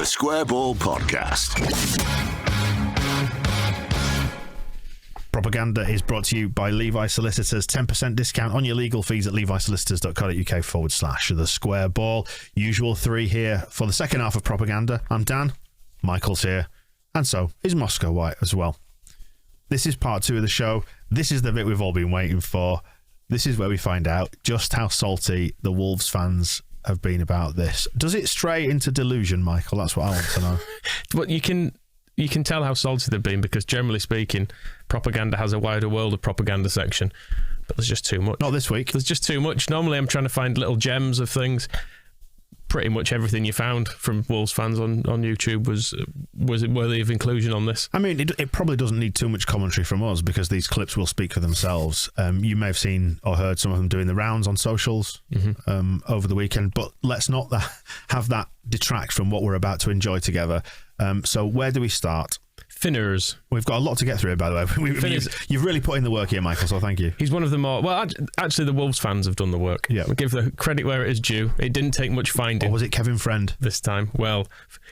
The Square Ball Podcast. Propaganda is brought to you by Levi Solicitors. 10% discount on your legal fees at levisolicitors.co.uk/the square ball. Usual three here for the second half of Propaganda. I'm Dan. Michael's here. And so is Moscow White as well. This is part two of the show. This is the bit we've all been waiting for. This is where we find out just how salty the Wolves fans have been about this. Does it stray into delusion, Michael? That's what I want to know. Well, you can tell how salty they've been because, generally speaking, Propaganda has a wider world of propaganda section, but there's just too much. Not this week. There's just too much. Normally I'm trying to find little gems of things. Pretty much everything you found from Wolves fans on YouTube was worthy of inclusion on this. I mean, it probably doesn't need too much commentary from us because these clips will speak for themselves. You may have seen or heard some of them doing the rounds on socials over the weekend, but let's not have that detract from what we're about to enjoy together. So where do we start? Finners. We've got a lot to get through, by the way. You've really put in the work here, Michael, so thank you. He's one of the more... Well, actually, the Wolves fans have done the work. Yeah. We'll give the credit where it is due. It didn't take much finding. Or was it Kevin Friend? This time. Well,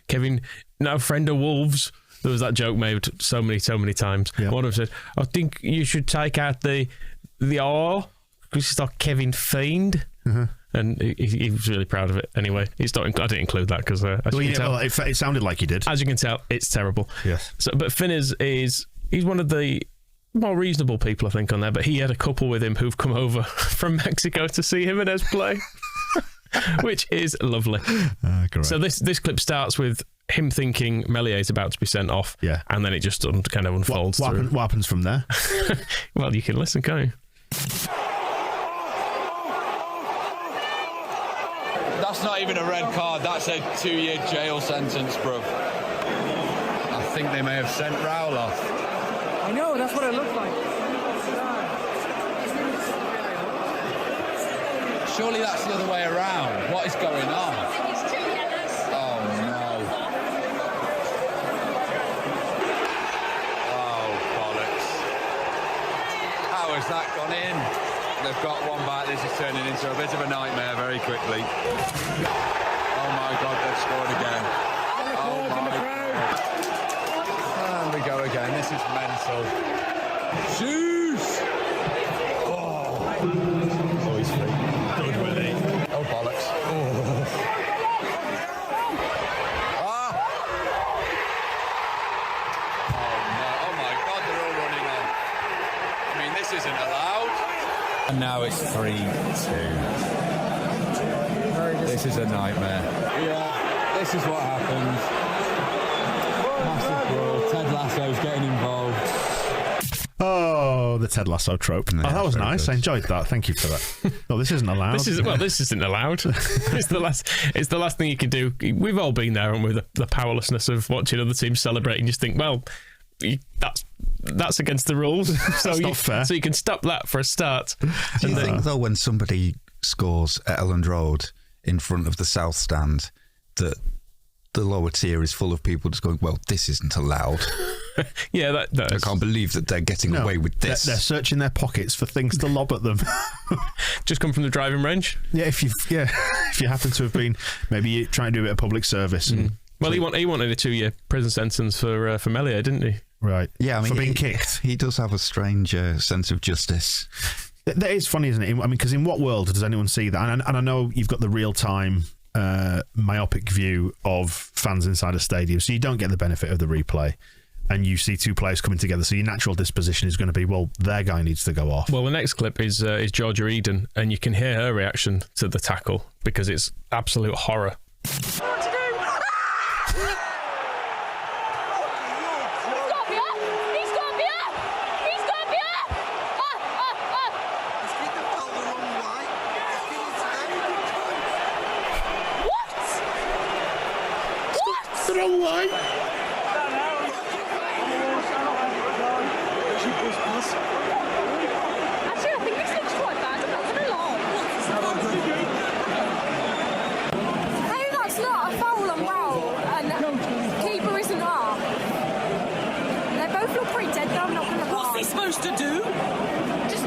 Kevin, now friend of Wolves. There was that joke made so many times. Yeah. One of them said, I think you should take out the R, because it's like Kevin Fiend. Mm-hmm. And he was really proud of it. Anyway, I didn't include that because it sounded like he did. As you can tell, it's terrible. Yes. But Finn he's one of the more reasonable people, I think, on there. But he had a couple with him who've come over from Mexico to see Jimenez play, which is lovely. So this clip starts with him thinking Melié's about to be sent off. Yeah. And then it just kind of unfolds. What happens from there? Well, you can listen, can't you? That's not even a red card, that's a 2-year jail sentence, bruv. I think they may have sent Raul off. I know, that's what it looked like. Surely that's the other way around. What is going on? Oh, no. Oh, bollocks. How has that gone in? They've got one back. This is turning into a bit of a nightmare very quickly. Oh my God, they've scored again. Oh my God. And we go again. This is mental. Zeus! Oh, he's free. Good, Willie. Oh, bollocks. Oh. Ah! Oh no. Oh my God, they're all running on. I mean, this isn't allowed. And now it's 3-2. This is a nightmare. Yeah, this is what happens. Massive brawl. Ted Lasso's getting involved. Oh, the Ted Lasso trope. Yeah, that was nice. Good. I enjoyed that. Thank you for that. No, this isn't allowed. This isn't allowed. It's the last thing you can do. We've all been there, and with the powerlessness of watching other teams celebrate, and just think, well, that's against the rules. Not fair. So you can stop that for a start. Do you think, though, when somebody scores at Elland Road in front of the South Stand, that the lower tier is full of people just going, well, this isn't allowed? Yeah, that I can't believe that they're getting away with this. They're searching their pockets for things to lob at them. Just come from the driving range? Yeah, if you happen to have been maybe trying to do a bit of public service. And well, he wanted a 2-year prison sentence for Melié, didn't he? Right. Yeah, I mean, for being kicked. He does have a strange sense of justice. That is funny, isn't it? I mean, because in what world does anyone see that? And I know you've got the real-time myopic view of fans inside a stadium, so you don't get the benefit of the replay. And you see two players coming together, so your natural disposition is going to be, well, their guy needs to go off. Well, the next clip is Georgia Eden, and you can hear her reaction to the tackle because it's absolute horror. The wrong way. Actually, I think this looks quite bad. I'm not going to lie. Hey, that's not a foul on Raul, and keeper isn't up. They both look pretty dead, though. I'm not going to lie. What's he supposed to do? Just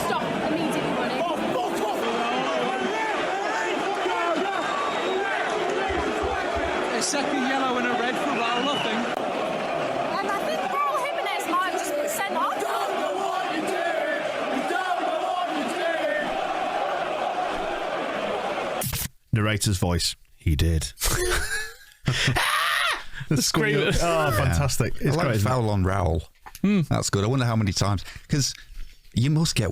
stop immediately running. second yellow and a red for Raul, I think. And I think Raul Jimenez might have just been sent off. Narrator's voice. He did. the scream. Oh, fantastic. I like the foul on Raul. That's good. I wonder how many times, because you must get.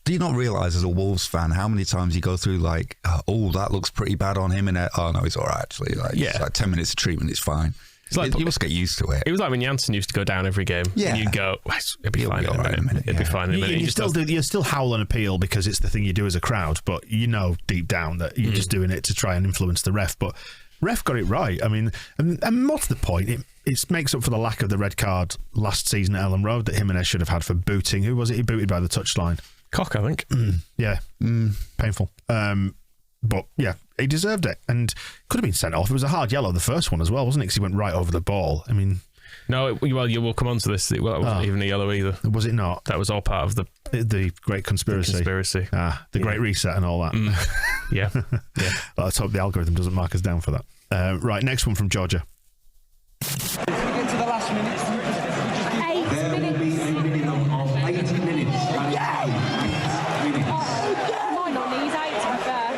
Do you not realise as a Wolves fan how many times you go through like, oh, that looks pretty bad on him, and oh no, he's all right actually. Like, it's like 10 minutes of treatment, it's fine. It's like, you must get used to it. It was like when Janssen used to go down every game. Yeah. And you'd go, it'll be fine in a minute. It'll be fine in a minute. You still howl and appeal because it's the thing you do as a crowd, but you know deep down that you're just doing it to try and influence the ref. But ref got it right. I mean, and more to the point, it makes up for the lack of the red card last season at Ellen Road that Jimenez should have had for booting. Who was it he booted by the touchline? Cock, I think. Yeah. Painful. But yeah, he deserved it and could have been sent off. It was a hard yellow, the first one as well, wasn't it? Because he went right over the ball. I mean... No, well, you will come on to this. It wasn't even a yellow either. Was it not? That was all part of the great conspiracy. The great reset and all that. Yeah. Let's hope the algorithm doesn't mark us down for that. Right, next one from Georgia. If we get to the last minute, 8 minutes. A minimum of 80 minutes. Might not need 8 to be fair.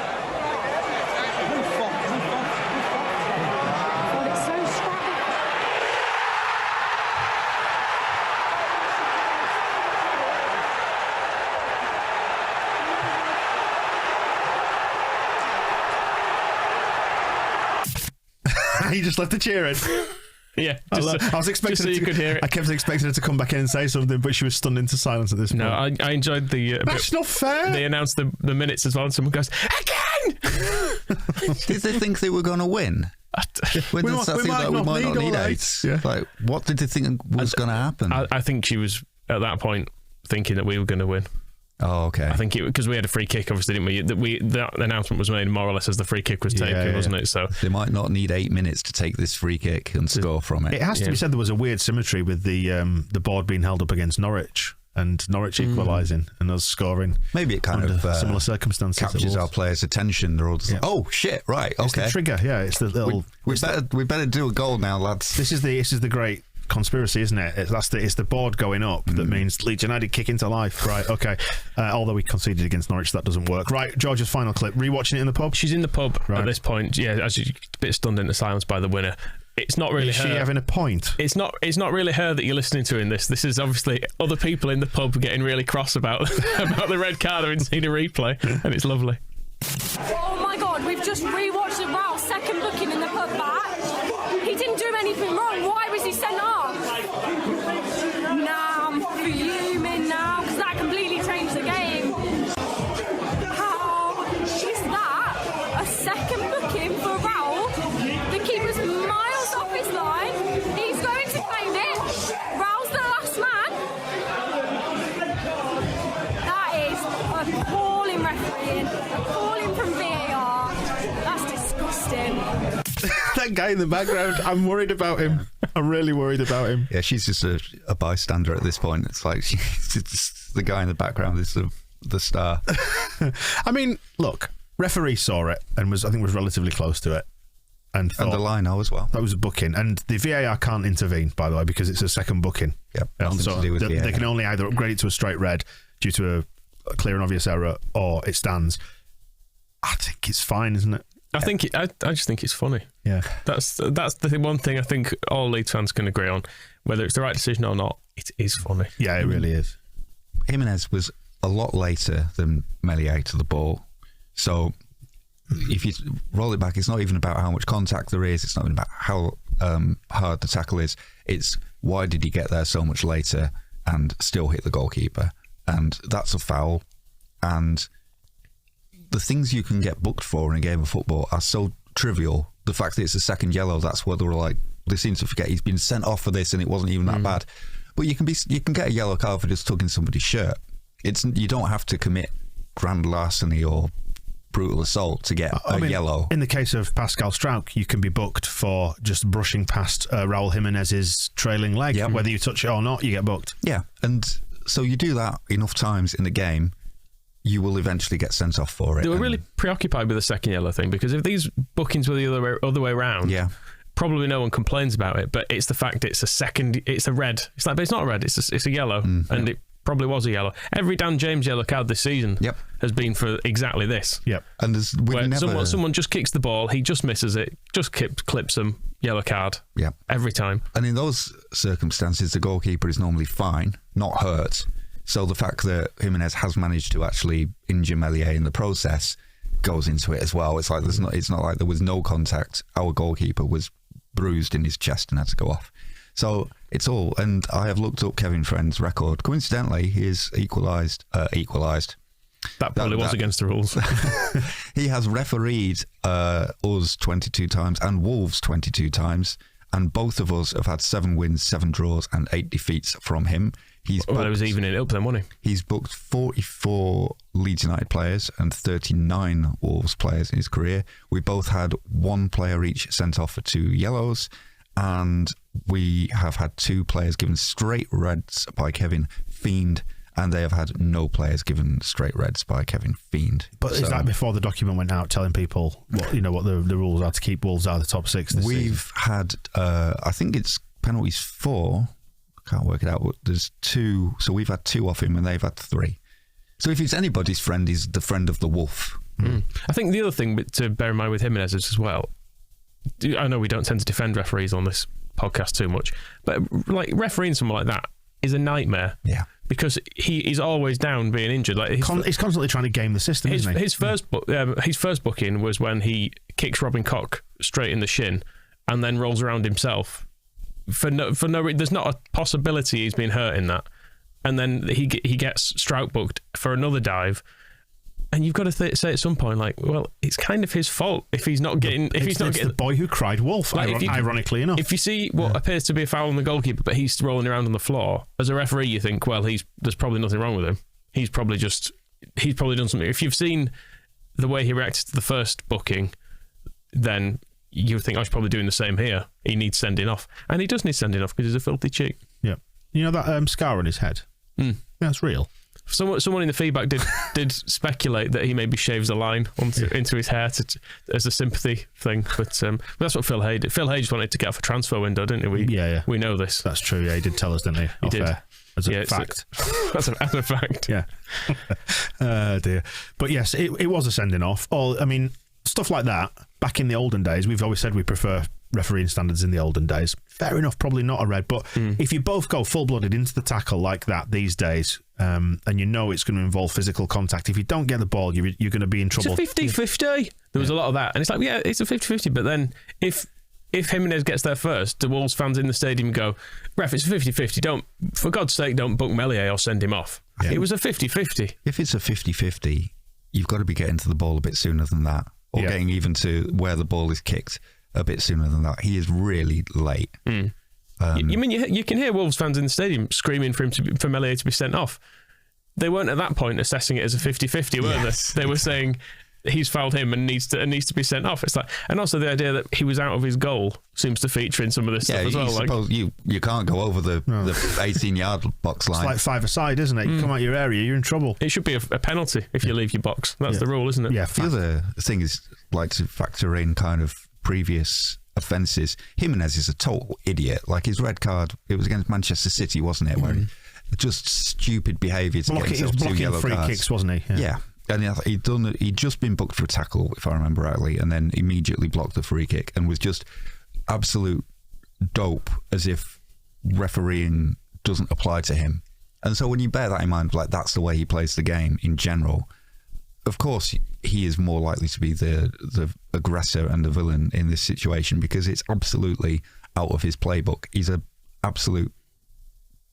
God, it's so scrappy. He just left the cheering. Yeah, I was expecting so you could hear it. I kept expecting her to come back in and say something, but she was stunned into silence at this point. No, I enjoyed the. That's not fair. They announced the minutes as well, and someone goes again. Did they think they were going to win? We might not need 8. Yeah. Like, what did they think was going to happen? I think she was at that point thinking that we were going to win. Oh, okay. I think because we had a free kick, obviously, didn't we? The announcement was made more or less as the free kick was taken, wasn't it? So they might not need 8 minutes to take this free kick and score from it. It has to be said there was a weird symmetry with the board being held up against Norwich and Norwich equalising and us scoring. Maybe it kind under of similar circumstances captures our players' attention. They're all just like, oh shit, right, okay. It's the trigger, it's the little. We better do a goal now, lads. This is the great conspiracy, isn't it? It's the board going up that means Leeds United kick into life. Right, okay. Although we conceded against Norwich, that doesn't work. Right, Georgia's final clip. Rewatching it in the pub? She's in the pub at this point. Yeah, as she's a bit stunned into silence by the winner. It's not really her. Is she having a point? It's not really her that you're listening to in this. This is obviously other people in the pub getting really cross about the red card having seen a replay, and it's lovely. Oh my God, we've just rewatched the Raul second booking in the pub match. He didn't do anything wrong. Why was he sent off? Nah, I'm fuming now because that completely changed the game. How is that a second booking for Raul? The keeper's miles off his line. He's going to claim it. Raul's the last man. That is appalling refereeing. Appalling from VAR. That's disgusting. That guy in the background, I'm worried about him. I'm really worried about him. Yeah, she's just a bystander at this point. It's like the guy in the background is the star. I mean, look, referee saw it and was relatively close to it. And the lino as well. That was a booking. And the VAR can't intervene, by the way, because it's a second booking. Yep, nothing to do with VAR. They can only either upgrade it to a straight red due to a clear and obvious error, or it stands. I think it's fine, isn't it? I just think it's funny. Yeah, that's the one thing I think all Leeds fans can agree on. Whether it's the right decision or not, it is funny. Yeah, it really is. Jimenez was a lot later than Meslier to the ball, so if you roll it back, it's not even about how much contact there is. It's not even about how hard the tackle is. It's why did he get there so much later and still hit the goalkeeper? And that's a foul. And the things you can get booked for in a game of football are so trivial. The fact that it's a second yellow, that's where they were like, they seem to forget he's been sent off for this and it wasn't even that bad. But you can get a yellow card for just tugging somebody's shirt. You don't have to commit grand larceny or brutal assault to get yellow. In the case of Pascal Struijk, you can be booked for just brushing past Raul Jimenez's trailing leg. Yep. Whether you touch it or not, you get booked. Yeah, and so you do that enough times in the game, you will eventually get sent off for it. They were really preoccupied with the second yellow thing, because if these bookings were the other way around, probably no one complains about it. But it's the fact it's a red. It's like, but it's not a red. It's a yellow, and it probably was a yellow. Every Dan James yellow card this season has been for exactly this. Yep. And someone just kicks the ball, he just misses it, just clips them, yellow card. Yeah. Every time. And in those circumstances, the goalkeeper is normally fine, not hurt. So the fact that Jimenez has managed to actually injure Meslier in the process goes into it as well. It's like it's not like there was no contact. Our goalkeeper was bruised in his chest and had to go off. So it's all, and I have looked up Kevin Friend's record. Coincidentally, he is equalised. That probably was against the rules. He has refereed us 22 times and Wolves 22 times, and both of us have had 7 wins, 7 draws, and 8 defeats from him. It was evening it up then, wasn't he? He's booked 44 Leeds United players and 39 Wolves players in his career. We both had 1 player each sent off for 2 yellows, and we have had 2 players given straight reds by Kevin Fiend, and they have had no players given straight reds by Kevin Fiend. But is that before the document went out telling people what the rules are to keep Wolves out of the top 6 this season? We've had, I think it's penalties 4. I can't work it out. But there's 2. So we've had 2 off him and they've had 3. So if it's anybody's friend, he's the friend of the wolf. I think the other thing to bear in mind with Jimenez is as well, I know we don't tend to defend referees on this podcast too much, but like refereeing someone like that is a nightmare. Yeah. Because he is always down being injured. Like he's constantly trying to game the system, isn't he? His first booking was when he kicks Robin Koch straight in the shin and then rolls around himself. There's not a possibility he's been hurt in that. And then he gets Strout booked for another dive. And you've got to say at some point, like, well, it's kind of his fault if he's not getting. It's the boy who cried wolf. Like ironically enough, if you see what appears to be a foul on the goalkeeper, but he's rolling around on the floor, as a referee, you think, well, there's probably nothing wrong with him. He's probably done something. If you've seen the way he reacted to the first booking, then you think, he's probably doing the same here. He needs sending off, and he does need sending off because he's a filthy cheek. Yeah, you know that scar on his head. That's real. Someone in the feedback did speculate that he maybe shaves a line into his hair as a sympathy thing, but that's what Phil Hay did. Phil Hay just wanted to get off a transfer window, didn't he? We know this. That's true. Yeah, he did tell us, didn't he? He did. As a fact. As a fact. Yeah. Dear. But yes, it was a sending off. Stuff like that. Back in the olden days, we've always said we prefer refereeing standards in the olden days. Fair enough, probably not a red, but if you both go full-blooded into the tackle like that these days, and you know it's going to involve physical contact, if you don't get the ball, you're going to be in trouble. It's a 50-50. There was a lot of that, and it's like, yeah, it's a 50-50, but then if Jimenez gets there first, the Wolves fans in the stadium go, ref, it's a 50-50, for God's sake, don't book Meslier or send him off. Yeah. It was a 50-50. If it's a 50-50, you've got to be getting to the ball a bit sooner than that, or getting even to where the ball is kicked a bit sooner than that. He is really late. You mean you can hear Wolves fans in the stadium screaming for Meslier to be sent off? They weren't at that point assessing it as a 50-50, were they? They were saying he's fouled him and needs to be sent off. It's like, and also the idea that he was out of his goal seems to feature in some of this stuff as well. Suppose you can't go over the 18-yard box line. It's like 5-a-side, isn't it? You come out your area, you're in trouble. It should be a penalty if you leave your box. That's the rule, isn't it? Yeah. The other thing is like to factor in kind of previous offences. Jimenez is a total idiot. Like his red card, it was against Manchester City, wasn't it? Where just stupid behaviour to get himself 2 yellow free cards. Kicks, wasn't he? Yeah. And he'd just been booked for a tackle, if I remember rightly, and then immediately blocked the free kick and was just absolute dope, as if refereeing doesn't apply to him. And so when you bear that in mind, like that's the way he plays the game in general, of course he is more likely to be the aggressor and the villain in this situation because it's absolutely out of his playbook. He's an absolute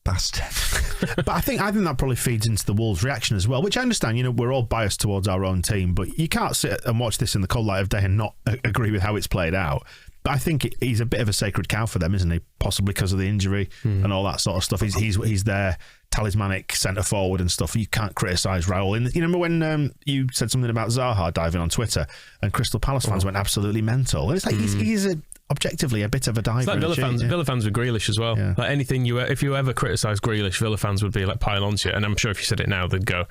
bastard. But I think that probably feeds into the Wolves' reaction as well, which I understand. We're all biased towards our own team, but you can't sit and watch this in the cold light of day and not agree with how it's played out. But I think he's a bit of a sacred cow for them, isn't he? Possibly because of the injury and all that sort of stuff. He's their talismanic centre forward and stuff. You can't criticise Raul. You remember when you said something about Zaha diving on Twitter and Crystal Palace fans went absolutely mental? It's like he's objectively a bit of a diver. It's like Villa fans with Grealish as well. Yeah. Like anything if you ever criticise Grealish, Villa fans would be like pile onto you. And I'm sure if you said it now, they'd go,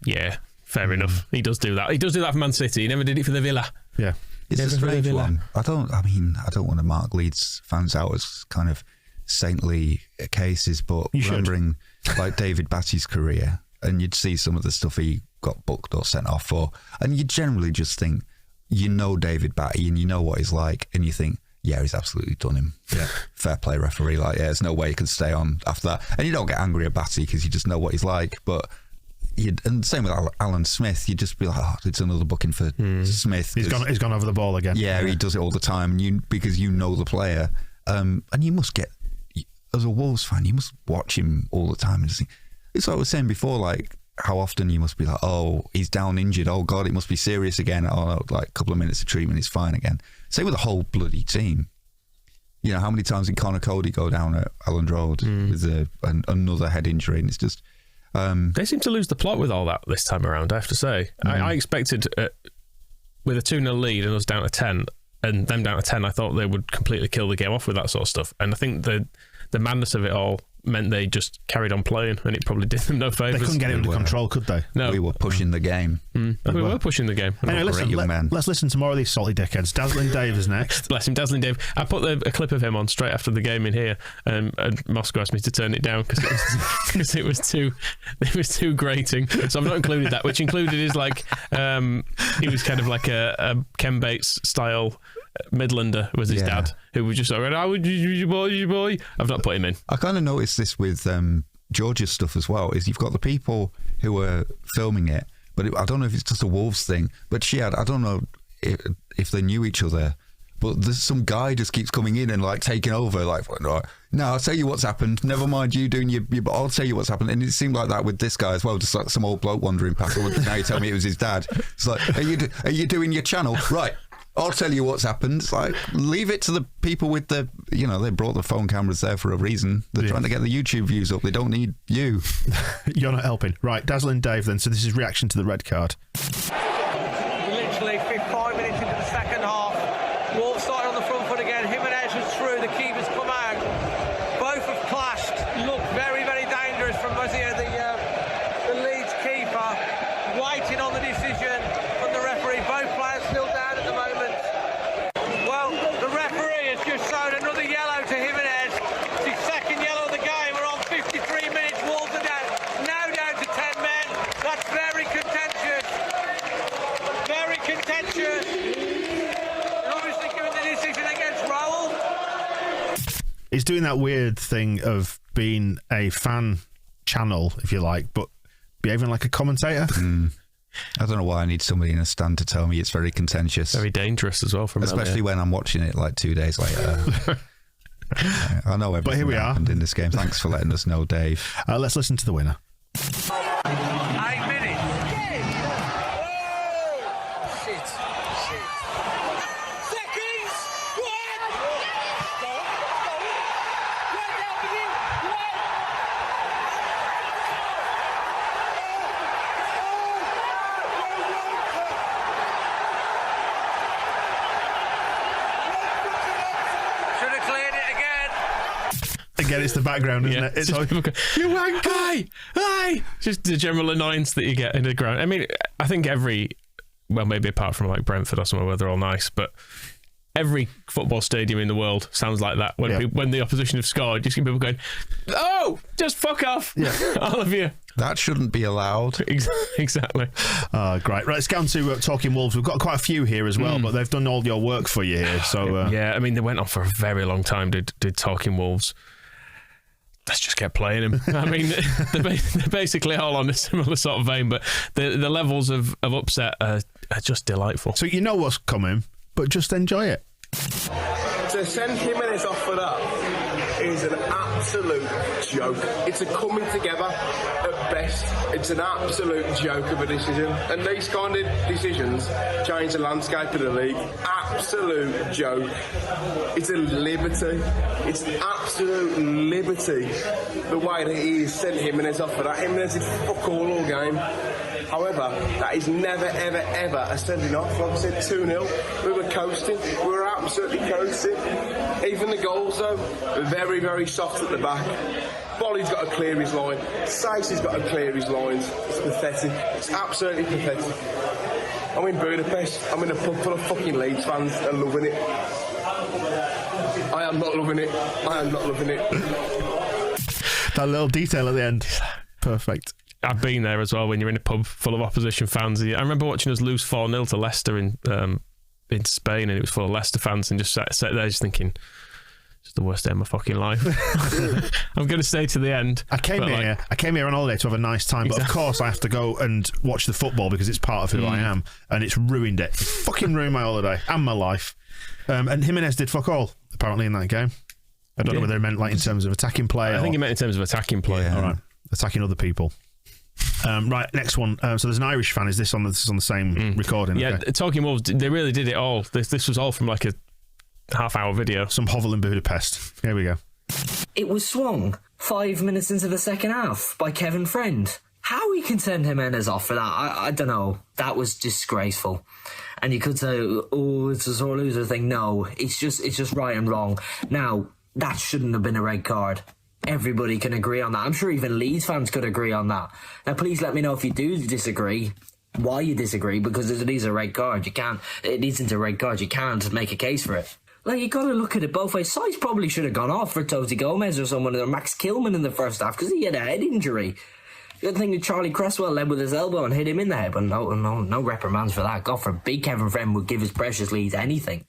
yeah, Fair enough. He does do that. He does do that for Man City. He never did it for the Villa. Yeah. It's a strange one. I don't want to mark Leeds fans out as kind of saintly cases, but remembering like David Batty's career, and you'd see some of the stuff he got booked or sent off for, and you generally just think, you know David Batty and you know what he's like, and you think, yeah, he's absolutely done him. Yeah, fair play, referee. Like, yeah, there's no way he can stay on after that. And you don't get angry at Batty because you just know what he's like. But and same with Alan Smith, you'd just be like, oh, it's another booking for Smith. He's gone over the ball again. Yeah, he does it all the time. Because you know the player, and you must get, as a Wolves fan, you must watch him all the time and just think. It's like I was saying before, like, how often you must be like, oh, he's down injured. Oh, God, it must be serious again. Oh, like a couple of minutes of treatment, he's fine again. Same with the whole bloody team. You know, how many times did Connor Cody go down at Elland Road with another head injury? And it's just... they seem to lose the plot with all that this time around, I have to say. I expected, with a 2-0 lead and us down to 10, and them down to 10, I thought they would completely kill the game off with that sort of stuff. And I think the madness of it all meant they just carried on playing, and it probably did them no favours. They couldn't get it under control, could they? No. We were pushing the game. We were pushing the game. Anyway, let's listen to more of these salty dickheads. Dazzling Dave is next. Bless him, Dazzling Dave. I put a clip of him on straight after the game in here, and Moscow asked me to turn it down because it was too grating. So I've not included that, which included his like he was kind of like a Ken Bates style Midlander was his dad, who was just like, "Oh, you boy." I've not put him in. I kind of noticed this with Georgia's stuff as well. Is you've got the people who are filming it, but I don't know if it's just a Wolves thing. But I don't know if they knew each other. But there's some guy just keeps coming in and like taking over. Like, no, I'll tell you what's happened. Never mind you doing your but I'll tell you what's happened. And it seemed like that with this guy as well. Just like some old bloke wandering past. Now you tell me it was his dad. It's like, are you doing your channel right? I'll tell you what's happened. It's like, leave it to the people with the, they brought the phone cameras there for a reason. They're trying to get the YouTube views up. They don't need you. You're not helping. Right, Dazzling Dave then. So this is reaction to the red card. Literally 5 minutes into the second half. Wolves started on the front foot again. Jimenez was through. The keeper's come out. Both have clashed. Look very, very dangerous from the Leeds keeper. Waiting on the decision from the referee. Both players still down at the moment. Well, the referee has just shown another yellow to Jimenez. It's his second yellow of the game. We're on 53 minutes. Wolves are now down to 10 men. That's very contentious. Very contentious. And obviously given the decision against Raul. He's doing that weird thing of being a fan channel, if you like, but behaving like a commentator. I don't know why I need somebody in a stand to tell me it's very contentious. Very dangerous as well, especially when I'm watching it like 2 days later. I know everything but here we that happened in this game. Thanks for letting us know, Dave. Let's listen to the winner. 8 minutes. Again, it's the background, isn't it? It's you wank guy! Hey! Just the general annoyance that you get in the ground. I mean, I think maybe apart from like Brentford or somewhere where they're all nice, but every football stadium in the world sounds like that when the opposition have scored. You see people going, "Oh, just fuck off, all of you." That shouldn't be allowed. Exactly. Great. Right, let's get on to Talking Wolves. We've got quite a few here as well, but they've done all your work for you here. So yeah, I mean, they went on for a very long time. Did Talking Wolves. Let's just get playing him. I mean, they're basically all on a similar sort of vein, but the levels of upset are just delightful. So you know what's coming, but just enjoy it. To send Jimenez off for that is an absolute joke. It's a coming together at best. It's an absolute joke of a decision. And these kind of decisions change the landscape of the league. Absolute joke. It's a liberty. It's an absolute liberty. The way that he sent Jimenez off for that. Jimenez did fuck all game. However, that is never, ever, ever a sending off. Like I said, 2-0. We were coasting. We were absolutely coasting. Even the goals, though, were very, very soft at the back. Charlie's got to clear his line. Stacey's got to clear his lines. It's pathetic. It's absolutely pathetic. I'm in Budapest. I'm in a pub full of fucking Leeds fans and loving it. I am not loving it. I am not loving it. That little detail at the end. Perfect. I've been there as well when you're in a pub full of opposition fans. I remember watching us lose 4-0 to Leicester in Spain, and it was full of Leicester fans, and just sat there just thinking, it's the worst day of my fucking life. I'm going to stay to the end. I came here on holiday to have a nice time, but of course I have to go and watch the football because it's part of who I am, and it's ruined it. It's fucking ruined my holiday and my life. And Jimenez did fuck all, apparently, in that game. I don't know whether it meant like in terms of attacking play. I think it meant in terms of attacking play. Yeah. All right, attacking other people. Right, next one. So there's an Irish fan. Is this on the same recording? Yeah, okay. Talking Wolves, they really did it all. This was all from like a half-hour video. Some hovel in Budapest. Here we go. It was swung 5 minutes into the second half by Kevin Friend. How he can send Jimenez off for that, I don't know. That was disgraceful. And you could say, oh, it's a sore loser thing. No, it's just right and wrong. Now, that shouldn't have been a red card. Everybody can agree on that. I'm sure even Leeds fans could agree on that. Now, please let me know if you do disagree, why you disagree, because it is a red card. It isn't a red card. You can't make a case for it. Like, you got to look at it both ways. Sides probably should have gone off for Tosi Gomez or someone, or Max Kilman in the first half, because he had a head injury. Good thing that Charlie Cresswell led with his elbow and hit him in the head, but no reprimands for that. God forbid Kevin Friend would give his precious Leeds anything.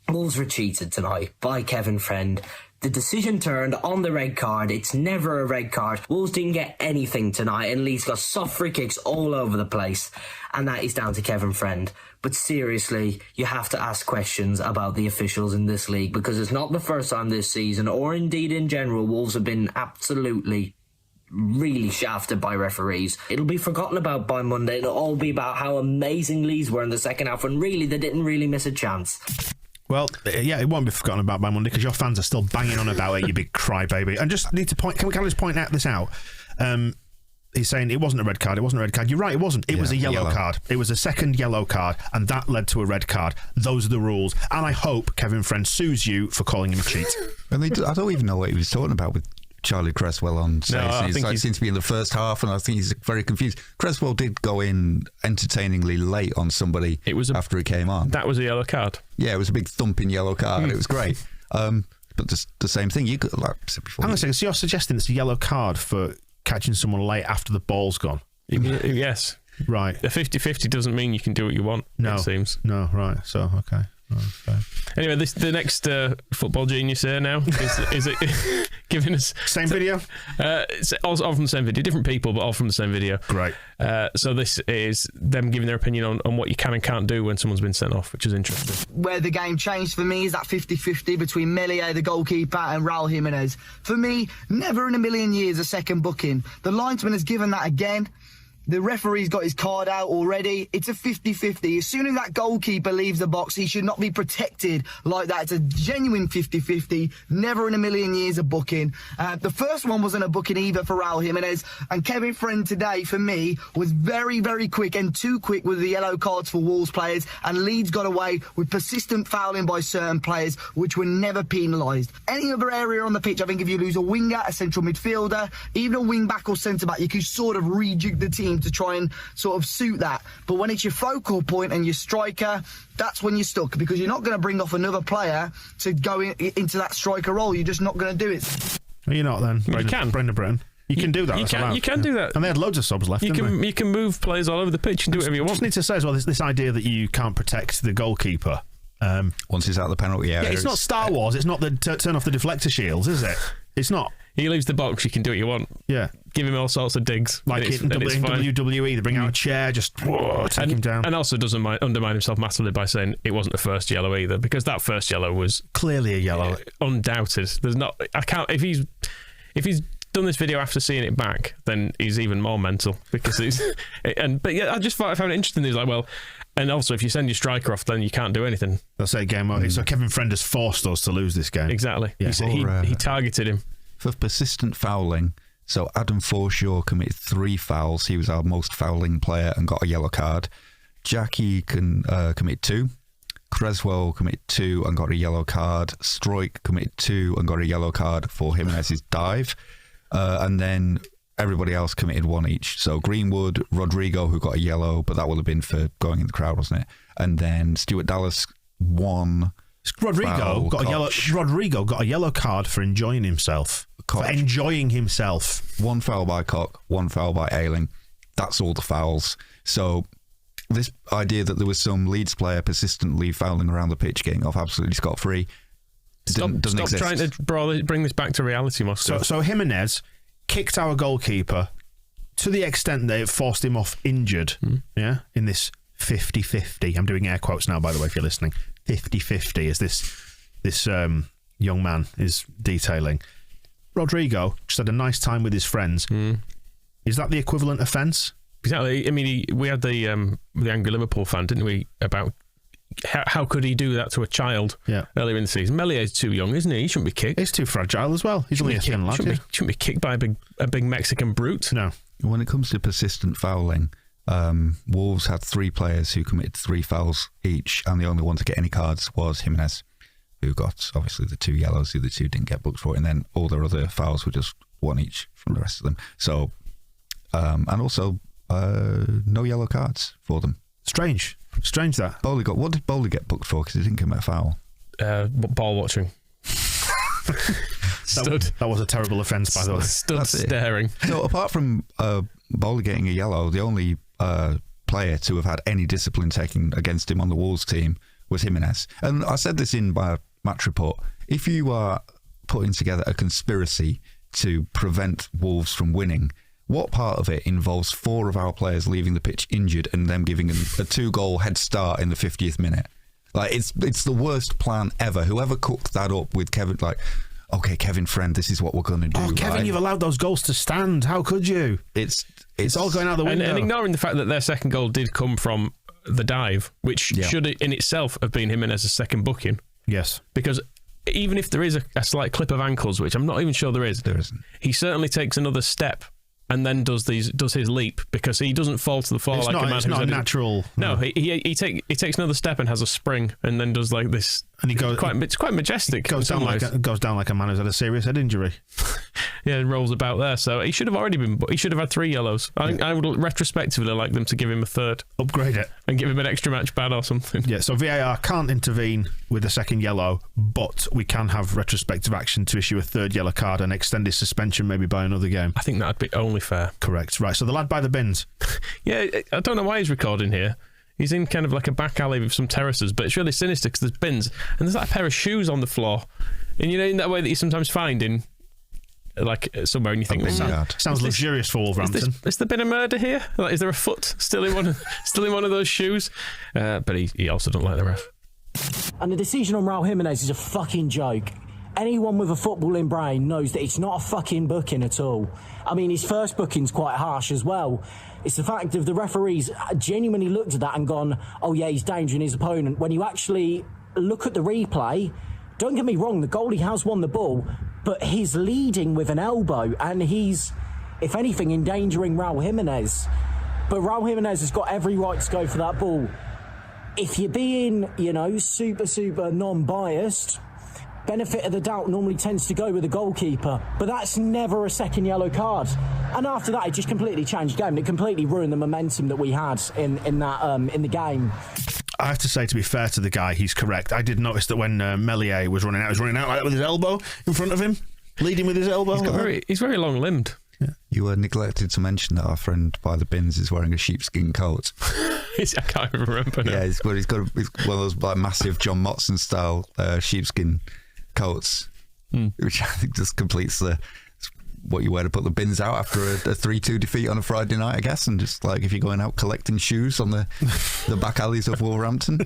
Wolves were cheated tonight by Kevin Friend. The decision turned on the red card. It's never a red card. Wolves didn't get anything tonight, and Leeds got soft free kicks all over the place. And that is down to Kevin Friend. But seriously, you have to ask questions about the officials in this league, because it's not the first time this season, or indeed in general, Wolves have been absolutely really shafted by referees. It'll be forgotten about by Monday. It'll all be about how amazing Leeds were in the second half, when really they didn't really miss a chance. Well, yeah, it won't be forgotten about by Monday because your fans are still banging on about it, you big crybaby. And just need to point, can I just point this out? He's saying it wasn't a red card. It wasn't a red card. You're right, it wasn't. It was a yellow card. It was a second yellow card, and that led to a red card. Those are the rules. And I hope Kevin Friend sues you for calling him a cheat. And I don't even know what he was talking about with Charlie Cresswell on stage. He seems to be in the first half, and I think he's very confused. Cresswell did go in entertainingly late on somebody after he came on. That was a yellow card. Yeah, it was a big thumping yellow card. It was great. But the same thing, you could, like I said before. Hang on a second, so you're suggesting it's a yellow card for catching someone late after the ball's gone? Yes. Right. A 50-50 doesn't mean you can do what you want, it seems. No, right. So, okay. Right, anyway, the next football genius here now is it giving us same video? It's all from the same video, different people, but all from the same video. Great. So this is them giving their opinion on what you can and can't do when someone's been sent off, which is interesting. Where the game changed for me is that 50-50 between Melia, the goalkeeper, and Raul Jimenez. For me, never in a million years a second booking. The linesman has given that again. The referee's got his card out already. It's a 50-50. As soon as that goalkeeper leaves the box, he should not be protected like that. It's a genuine 50-50. Never in a million years a booking. The first one wasn't a booking either for Raul Jimenez. And Kevin Friend today, for me, was very, very quick and too quick with the yellow cards for Wolves players. And Leeds got away with persistent fouling by certain players, which were never penalised. Any other area on the pitch, I think if you lose a winger, a central midfielder, even a wing-back or centre-back, you can sort of rejig the team to try and sort of suit that. But when it's your focal point and your striker, that's when you're stuck, because you're not going to bring off another player to go into that striker role. You're just not going to do it. You're not then. Brendan Britton. You can do that. You can do that. And they had loads of subs left. You can move players all over the pitch and do whatever you want. I just need to say as well, this idea that you can't protect the goalkeeper. Once he's out of the penalty area. Yeah, it's not Star Wars. It's not the turn off the deflector shields, is it? It's not. He leaves the box, you can do what you want. Yeah. Give him all sorts of digs. Like in WWE, they bring out a chair, just take him down. And also doesn't undermine himself massively by saying it wasn't the first yellow either, because that first yellow was clearly a yellow. Undoubted. There's not. I can't. If he's done this video after seeing it back, then he's even more mental, because he's. But yeah, I found it interesting. He's like, well. And also, if you send your striker off, then you can't do anything. That's it, game over. So Kevin Friend has forced us to lose this game. Exactly. Yeah. He targeted him. For persistent fouling, so Adam Forshaw committed 3 fouls. He was our most fouling player and got a yellow card. Jackie committed 2. Cresswell committed 2 and got a yellow card. Stroik committed 2 and got a yellow card for Jimenez's dive. And then everybody else committed one each. So Greenwood, Rodrigo, who got a yellow, but that would have been for going in the crowd, wasn't it? And then Stuart Dallas won. Rodrigo got a yellow card for enjoying himself. One foul by Koch, one foul by Ayling. That's all the fouls. So this idea that there was some Leeds player persistently fouling around the pitch, getting off absolutely scot-free, doesn't exist. Stop trying to bring this back to reality, Moscow. So Jimenez kicked our goalkeeper to the extent that it forced him off injured. Yeah, in this 50-50. I'm doing air quotes now, by the way, if you're listening. 50-50 as this young man is detailing. Rodrigo just had a nice time with his friends. Is that the equivalent offence? Exactly. I mean, we had the angry Liverpool fan, didn't we, about how could he do that to a child earlier in the season? Melié's too young, isn't he? He shouldn't be kicked. He's too fragile as well. He's only a thin lad. Shouldn't be kicked by a big Mexican brute. No. When it comes to persistent fouling, Wolves had 3 players who committed 3 fouls each, and the only one to get any cards was Jimenez, who got obviously the 2 yellows. The other 2 didn't get booked for it, and then all their other fouls were just 1 each from the rest of them. So, and also no yellow cards for them. Strange that. What did Bowley get booked for? Because he didn't commit a foul. Ball watching. That was a terrible offence, by the way. Stood staring. So apart from Bowley getting a yellow, the only player to have had any discipline taken against him on the Wolves team was Jimenez. And I said this in my match report. If you are putting together a conspiracy to prevent Wolves from winning, what part of it involves 4 of our players leaving the pitch injured and them giving them a 2-goal head start in the 50th minute? Like, it's the worst plan ever. Whoever cooked that up with Kevin, like, okay, Kevin Friend, this is what we're going to do. Oh, Kevin, right? You've allowed those goals to stand. How could you? It's all going out the window. And ignoring the fact that their second goal did come from the dive, which should in itself have been Jimenez's second booking. Yes. Because even if there is a slight clip of ankles, which I'm not even sure there isn't, he certainly takes another step and then does his leap, because he doesn't fall to the floor like a man. It's not a natural. No, he takes another step and has a spring, and then does like this. And he goes. It's quite majestic. Goes down like a man who's had a serious head injury. Yeah, and rolls about there. So he should have already been. He should have had 3 yellows. I would retrospectively like them to give him a 3rd. Upgrade it and give him an extra match ban or something. Yeah. So VAR can't intervene with a second yellow, but we can have retrospective action to issue a 3rd yellow card and extend his suspension maybe by another game. I think that'd be only fair. Correct. Right. So the lad by the bins. Yeah, I don't know why he's recording here. He's in kind of like a back alley with some terraces, but it's really sinister because there's bins and there's like a pair of shoes on the floor. And in that way that you sometimes find in like somewhere, and you think, sounds luxurious for Wolverhampton. Is there been a murder here? Like, is there a foot still in one of those shoes? But he also don't like the ref. And the decision on Raul Jimenez is a fucking joke. Anyone with a footballing brain knows that it's not a fucking booking at all. I mean, his first booking's quite harsh as well. It's the fact of the referees genuinely looked at that and gone, oh yeah, he's endangering his opponent. When you actually look at the replay, don't get me wrong, the goalie has won the ball, but he's leading with an elbow and he's, if anything, endangering Raul Jimenez. But Raul Jimenez has got every right to go for that ball. If you're being, super non-biased, benefit of the doubt normally tends to go with the goalkeeper, but that's never a second yellow card. And after that, it just completely changed the game. It completely ruined the momentum that we had in the game. I have to say, to be fair to the guy, he's correct. I did notice that when Melié was running out like that with his elbow in front of him, leading with his elbow. He's very long-limbed. Yeah. You were neglected to mention that our friend by the bins is wearing a sheepskin coat. I can't even remember now. Yeah, he's got one of those like massive John Motson style sheepskin coats, which I think just completes what you wear to put the bins out after a 3-2 defeat on a Friday night, I guess, and just like if you're going out collecting shoes on the back alleys of Wolverhampton.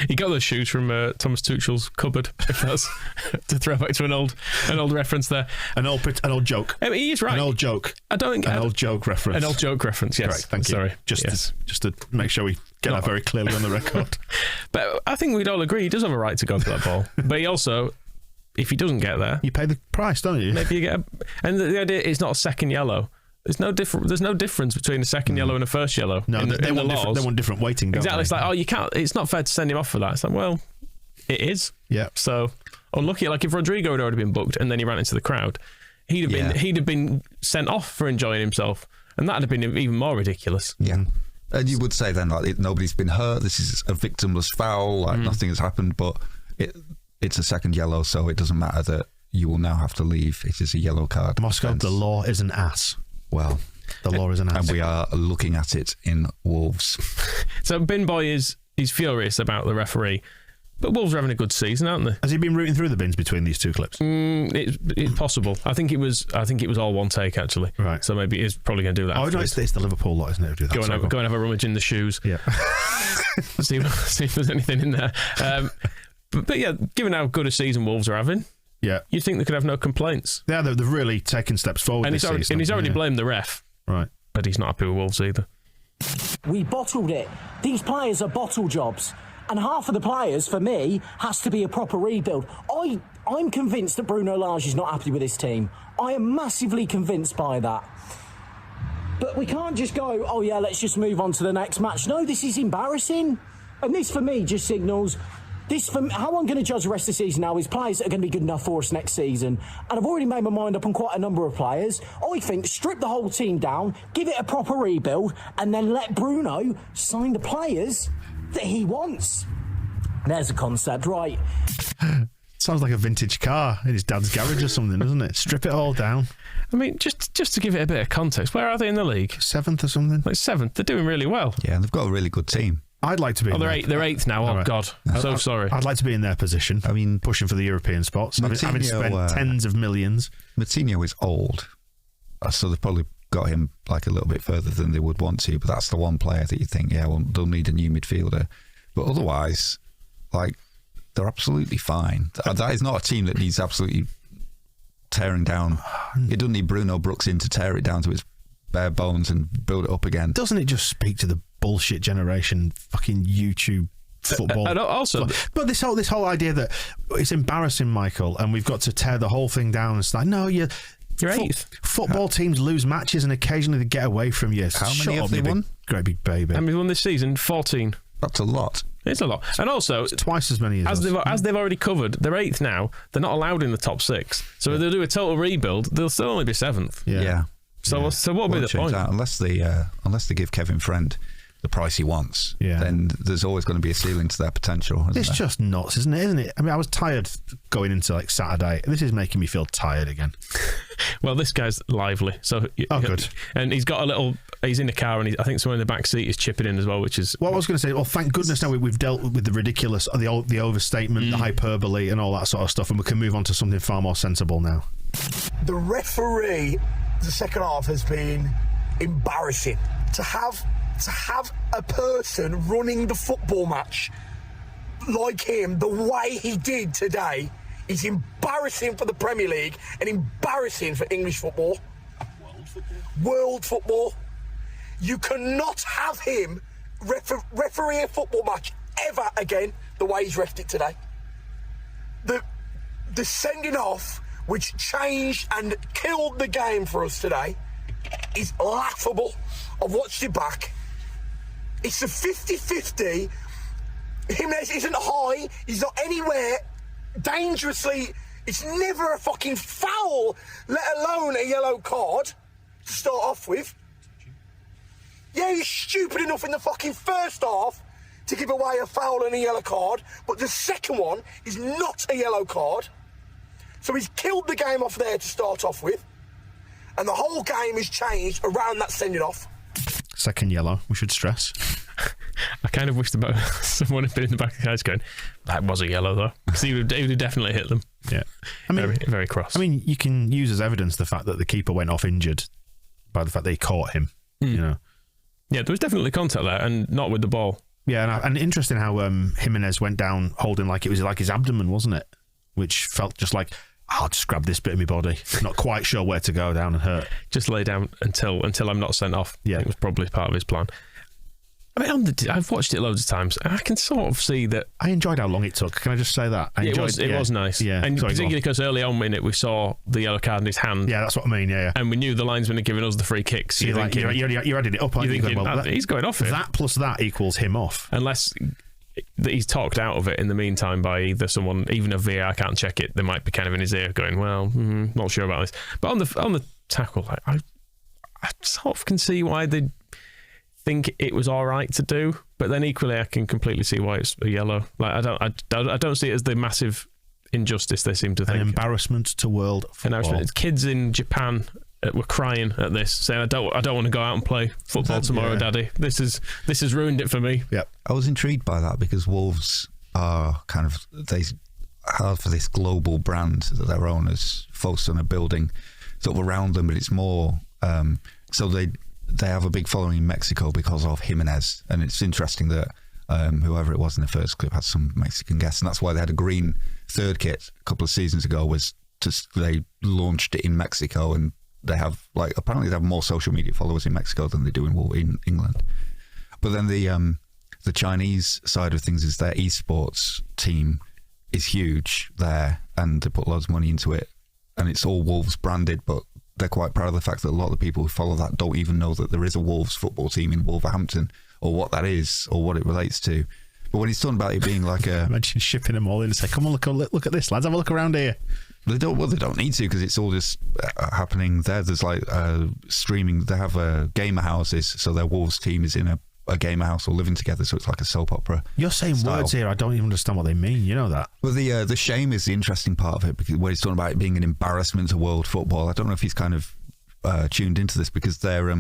He got those shoes from Thomas Tuchel's cupboard, if that's to throw back to an old reference there. An old joke. I mean, he is right. An old joke. An old joke reference. An old joke reference, yes. Correct, thank you. Sorry. Just to make sure we get that very clearly on the record. But I think we'd all agree he does have a right to go for that ball. But he also, if he doesn't get there, you pay the price, don't you? Maybe you get and the idea is not a second yellow. There's no difference between a second yellow and a first yellow. No, they want different weighting. Exactly. It's like, you can't. It's not fair to send him off for that. It's like, well, it is. Yeah. So unlucky. Like if Rodrigo had already been booked and then he ran into the crowd, he'd have been sent off for enjoying himself, and that'd have been even more ridiculous. Yeah. And you would say then, like, nobody's been hurt. This is a victimless foul. Like, nothing has happened, but it's a second yellow, so it doesn't matter that you will now have to leave. It is a yellow card. Moscow, the law is an ass. Well, the law is an ass. And we are looking at it in Wolves. So Bin Boy is furious about the referee. But Wolves are having a good season, aren't they? Has he been rooting through the bins between these two clips? It's possible. I think it was all one take, actually. Right. So maybe he's probably going to do that. Oh no, it's the Liverpool lot, isn't it? Do that. Go and have a rummage in the shoes. Yeah. see if there's anything in there. But yeah, given how good a season Wolves are having, yeah, you'd think they could have no complaints. Yeah, they've really taken steps forward. And he's already blamed the ref. Right. But he's not happy with Wolves either. We bottled it. These players are bottle jobs. And half of the players, for me, has to be a proper rebuild. I'm convinced that Bruno Lage is not happy with his team. I am massively convinced by that. But we can't just go, oh yeah, let's just move on to the next match. No, this is embarrassing. And this, for me, just signals... how I'm going to judge the rest of the season now is players that are going to be good enough for us next season. And I've already made my mind up on quite a number of players. I think strip the whole team down, give it a proper rebuild, and then let Bruno sign the players that he wants. There's a concept, right? Sounds like a vintage car in his dad's garage or something, doesn't it? Strip it all down. I mean, just to give it a bit of context, where are they in the league? 7th or something? Like 7th. They're doing really well. Yeah, and they've got a really good team. I'd like to be. They're 8th now. Oh, right. God. I'm so sorry. I'd like to be in their position. I mean, pushing for the European spots. Having spent tens of millions. Martinho is old, so they've probably got him like a little bit further than they would want to, but that's the one player that you think, yeah, well, they'll need a new midfielder. But otherwise, like, they're absolutely fine. That is not a team that needs absolutely tearing down. It doesn't need Bruno Brooks in to tear it down to its bare bones and build it up again. Doesn't it just speak to the bullshit generation fucking YouTube football? And also, but this whole idea that it's embarrassing, Michael, and we've got to tear the whole thing down. It's like, no, you're 8th. Football teams lose matches and occasionally they get away from you. How many have they won? Great big baby. How many won this season? 14. That's a lot. It's a lot. And also, it's twice as many as they've already covered. They're 8th now. They're not allowed in the top 6. So if they do a total rebuild, they'll still only be 7th. Yeah. So what will be the point? Unless they give Kevin Friend the price he wants, then there's always going to be a ceiling to their potential. It's just nuts, isn't it? I mean, I was tired going into like Saturday. This is making me feel tired again. Well, this guy's lively. So good. And he's got he's in the car, and I think someone in the back seat is chipping in as well, which is... Well, I was going to say, well, thank goodness now we've dealt with the ridiculous, the overstatement, the hyperbole and all that sort of stuff, and we can move on to something far more sensible now. The referee, the second half, has been embarrassing. To have a person running the football match like him, the way he did today, is embarrassing for the Premier League and embarrassing for English football. World football. You cannot have him referee a football match ever again the way he's refed it today. The sending off, which changed and killed the game for us today, is laughable. I've watched it back. It's a 50-50. Jimenez isn't high. He's not anywhere dangerously. It's never a fucking foul, let alone a yellow card to start off with. Yeah, he's stupid enough in the fucking first half to give away a foul and a yellow card, but the second one is not a yellow card. So he's killed the game off there to start off with, and the whole game has changed around that sending off. Second yellow, we should stress. I kind of wished about someone had been in the back of the house going, that was a yellow though, because he would have definitely hit them. Yeah, I mean, very cross. I mean, you can use as evidence the fact that the keeper went off injured by the fact they caught him. You know, yeah, there was definitely contact there, and not with the ball. Yeah, and interesting how Jimenez went down holding like it was like his abdomen, wasn't it? Which felt just like, I'll just grab this bit of my body. Not quite sure where to go down and hurt. Just lay down until I'm not sent off. Yeah, it was probably part of his plan. I mean, I've watched it loads of times, and I can sort of see that. I enjoyed how long it took. Can I just say that? It was nice. Yeah, and particularly because early on in it we saw the yellow card in his hand. Yeah, that's what I mean. Yeah. And we knew the linesman had given us the free kicks. You're adding it up. Aren't you? He's going off it. That plus that equals him off. Unless that he's talked out of it in the meantime by either someone, even a VAR can't check it. There might be kind of in his ear going, well, not sure about this. But on the tackle, like, I sort of can see why they think it was all right to do, but then equally I can completely see why it's a yellow. Like I don't see it as the massive injustice they seem to think. An embarrassment to world football. Kids in Japan were crying at this, saying, "I don't want to go out and play football tomorrow, Daddy. This has ruined it for me." Yep. I was intrigued by that because Wolves are they have this global brand that their owners focus on a building sort of around them, but it's more so they have a big following in Mexico because of Jimenez, and it's interesting that whoever it was in the first clip had some Mexican guests, and that's why they had a green third kit a couple of seasons ago. They launched it in Mexico, and they have apparently they have more social media followers in Mexico than they do in England. But then the Chinese side of things is their esports team is huge there, and they put loads of money into it, and it's all Wolves branded, but they're quite proud of the fact that a lot of the people who follow that don't even know that there is a Wolves football team in Wolverhampton, or what that is, or what it relates to. But when he's talking about it being like a... Imagine shipping them all in and say, come on, look at this, lads, have a look around here. They don't need to, because it's all just happening there. There's streaming. They have gamer houses, so their Wolves team is in a gamer house or living together, so it's like a soap opera. You're saying style. Words here, I don't even understand what they mean. You know that. Well, the shame is the interesting part of it, because when he's talking about it being an embarrassment to world football, I don't know if he's kind of tuned into this, because their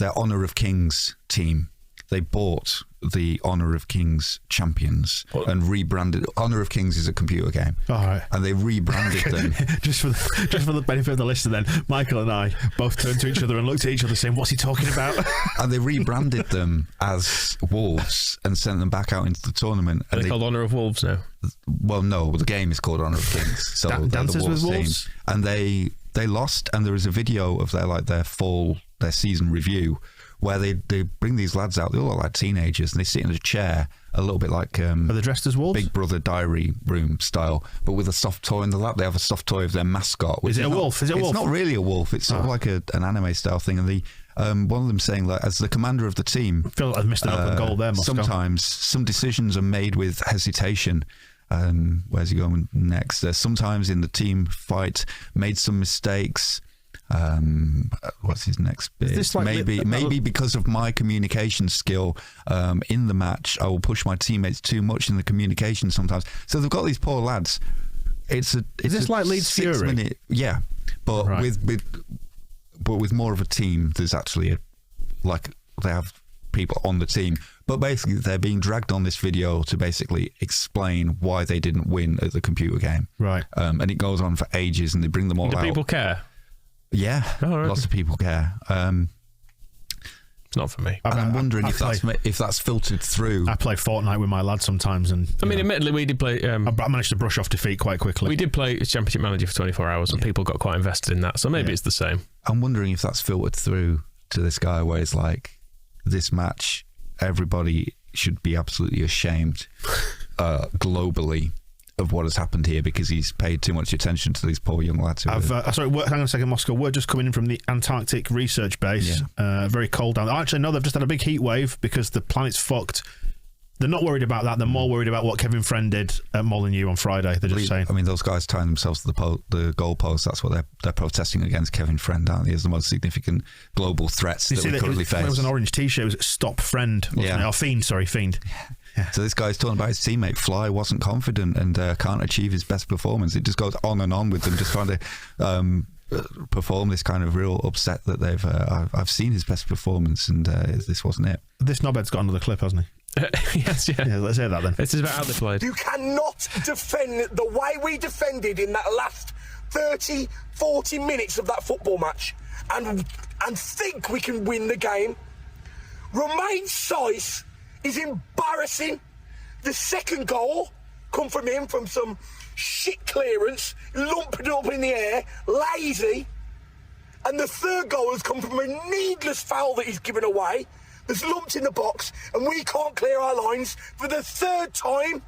Honour of Kings team, they bought the Honour of Kings champions and rebranded. Honour of Kings is a computer game. All right. And they rebranded them. just for the benefit of the listener, then, Michael and I both turned to each other and looked at each other saying, what's he talking about? And they rebranded them as Wolves and sent them back out into the tournament. Are they called Honour of Wolves now? Well, no, the game is called Honour of Kings. So Dances with Wolves? Team. And they lost, and there is a video of their season review, where they bring these lads out. They all look like teenagers, and they sit in a chair, a little bit like are they dressed as wolves? Big Brother diary room style, but with a soft toy in the lap. They have a soft toy of their mascot. Is it a wolf? Is it a wolf? It's not really a wolf. It's sort of like an anime style thing. And one of them saying, like, as the commander of the team, I feel like I've missed an open goal there, Moscow. Sometimes some decisions are made with hesitation. Where's he going next? Sometimes in the team fight, made some mistakes. What's his next bit? Maybe because of my communication skill in the match, I will push my teammates too much in the communication sometimes. So they've got these poor lads. Is this like Leeds Fury? Yeah, but right. with more of a team. There's actually they have people on the team, but basically they're being dragged on this video to basically explain why they didn't win at the computer game. Right. And it goes on for ages, and they bring them all out. Do people care? Yeah, lots of people care. It's not for me. I'm wondering if that's filtered through. I play Fortnite with my lads sometimes, and admittedly, we did play. I managed to brush off defeat quite quickly. We did play Championship Manager for 24 hours, and people got quite invested in that. So maybe it's the same. I'm wondering if that's filtered through to this guy, where it's like, this match, everybody should be absolutely ashamed globally of what has happened here, because he's paid too much attention to these poor young lads. Sorry, hang on a second, Moscow. We're just coming in from the Antarctic research base. Yeah. Very cold down there. Actually, no, they've just had a big heat wave because the planet's fucked. They're not worried about that. They're more worried about what Kevin Friend did at Molineux on Friday. They're just saying. I mean, those guys tying themselves to the goalpost. That's what they're protesting against Kevin Friend, aren't they? As the most significant global threats that we currently face. It was an orange T-shirt. It was Stop Friend, wasn't it? Oh, Fiend. Sorry, Fiend. Yeah. So this guy's talking about his teammate Fly wasn't confident and can't achieve his best performance. It just goes on and on with them just trying to perform this kind of real upset that they've I've seen his best performance, and this wasn't it. This knobhead's got another clip, hasn't he? Yes, yeah. Let's hear that then. This is about how they played. You cannot defend the way we defended in that last 30, 40 minutes of that football match and think we can win the game. Romain's size is embarrassing. The second goal come from him from some shit clearance, lumping it up in the air, lazy. And the third goal has come from a needless foul that he's given away. There's lumped in the box, and we can't clear our lines for the third time.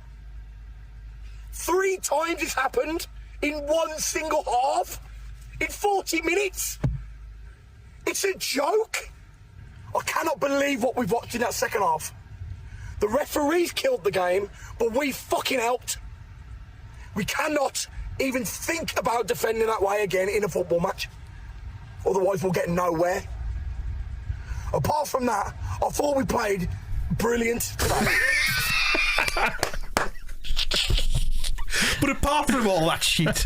3 times it's happened in one single half, in 40 minutes. It's a joke. I cannot believe what we've watched in that second half. The referees killed the game, but we fucking helped. We cannot even think about defending that way again in a football match. Otherwise, we'll get nowhere. Apart from that, I thought we played brilliant today. But apart from all that shit,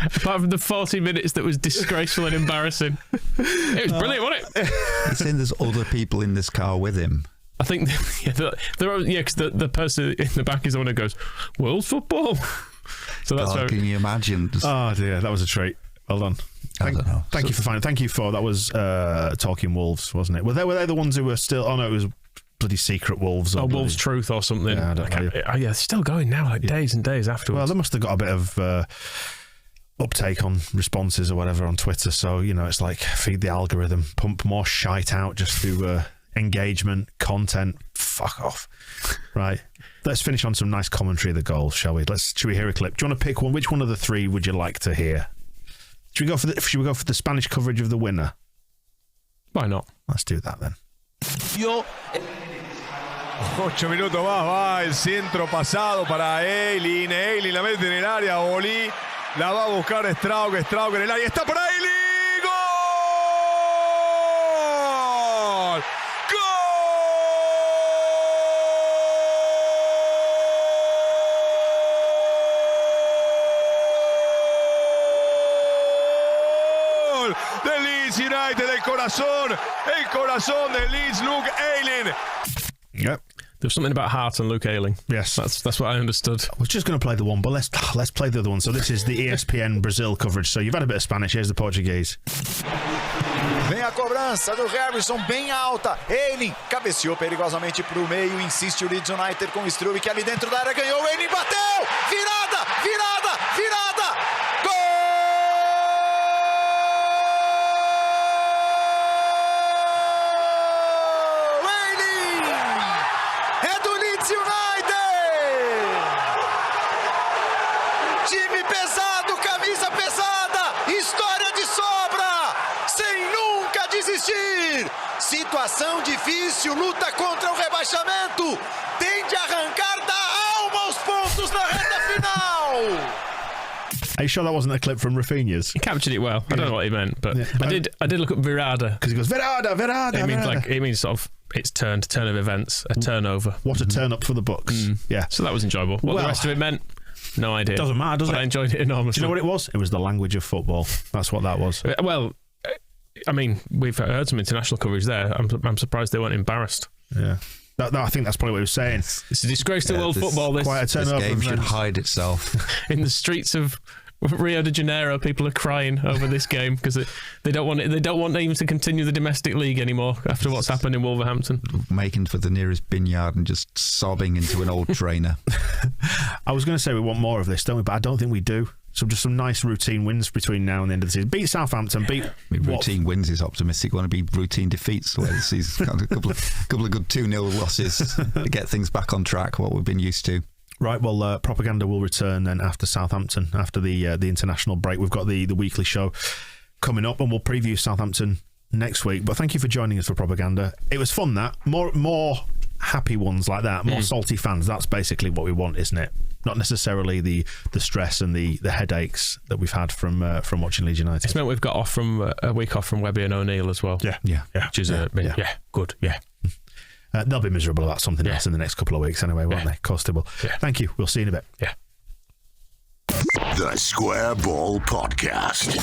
apart from the 40 minutes that was disgraceful and embarrassing, it was brilliant, wasn't it? He's saying there's other people in this car with him. I think, because the person in the back is the one who goes, World football. So that's God, can you imagine? Oh dear, that was a treat. Well done. I don't know. Thank you for finding. Thank you for that. Was Talking Wolves, wasn't it? Were they the ones who were still? Oh no, it was bloody Secret Wolves. Or Wolves Truth or something. Yeah, I don't know. Yeah, it's still going now, like days and days afterwards. Well, they must have got a bit of uptake on responses or whatever on Twitter. So it's like feed the algorithm, pump more shite out just through engagement, content. Fuck off. Right. Let's finish on some nice commentary of the goals, shall we? Should we hear a clip? Do you want to pick one? Which one of the three would you like to hear? Should we go for the Spanish coverage of the winner? Why not? Let's do that then. 8 minutos más, va el centro pasado para Eiling. Eiling la mete en el área, Oli la va a buscar Straug en el área, está para Eiling. ¡Gol! ¡Gol! Del Leeds United, el corazón del Leeds, Luke Eiling. Yep. There was something about heart and Luke Ayling. Yes, that's what I understood. I was just going to play the one, but let's play the other one. So this is the ESPN Brazil coverage. So you've had a bit of Spanish. Here's the Portuguese. Vem a cobrança do Harrison bem alta. Eiling cabeceou perigosamente para o meio. Insiste o Leeds United com o Struve, que ali dentro da área ganhou. Eiling bateu. Virada. Gol! Time pesado, camisa pesada, história de sobra, sem nunca desistir. Situação difícil, luta contra o rebaixamento, tende a arrancar da alma aos pontos na reta final. Are you sure that wasn't a clip from Rafinha's? He captured it well. I don't know what he meant, but I did look up virada, because he goes virada. It means sort of it's turn of events, a turnover. What a turn up for the books. Yeah. So that was enjoyable. What the rest of it meant, no idea. Doesn't matter, does it? I enjoyed it enormously. Do you know what it was? It was the language of football. That's what that was. Well, I mean, we've heard some international coverage there. I'm surprised they weren't embarrassed. Yeah. I think that's probably what he was saying. It's a disgrace to world football. This quite a turnover. This game should hide itself. In the streets of Rio de Janeiro, people are crying over this game because they don't want it. They don't want even to continue the domestic league anymore after what's happened in Wolverhampton. Making for the nearest vineyard and just sobbing into an old trainer. I was going to say we want more of this, don't we? But I don't think we do. So just some nice routine wins between now and the end of the season. Beat Southampton. Routine wins is optimistic. Want to be routine defeats the way this season. A couple of good 2-0 losses to get things back on track. What we've been used to. Right, well, Propaganda will return then after Southampton, after the international break. We've got the weekly show coming up, and we'll preview Southampton next week. But thank you for joining us for Propaganda. It was fun, that. More happy ones like that, more salty fans. That's basically what we want, isn't it? Not necessarily the stress and the headaches that we've had from watching Leeds United. It's meant we've got off from a week off from Webby and O'Neill as well. Yeah. Which is good. Yeah. They'll be miserable about something else in the next couple of weeks anyway, won't they? Of course they will. Yeah. Thank you. We'll see you in a bit. Yeah. The Square Ball Podcast.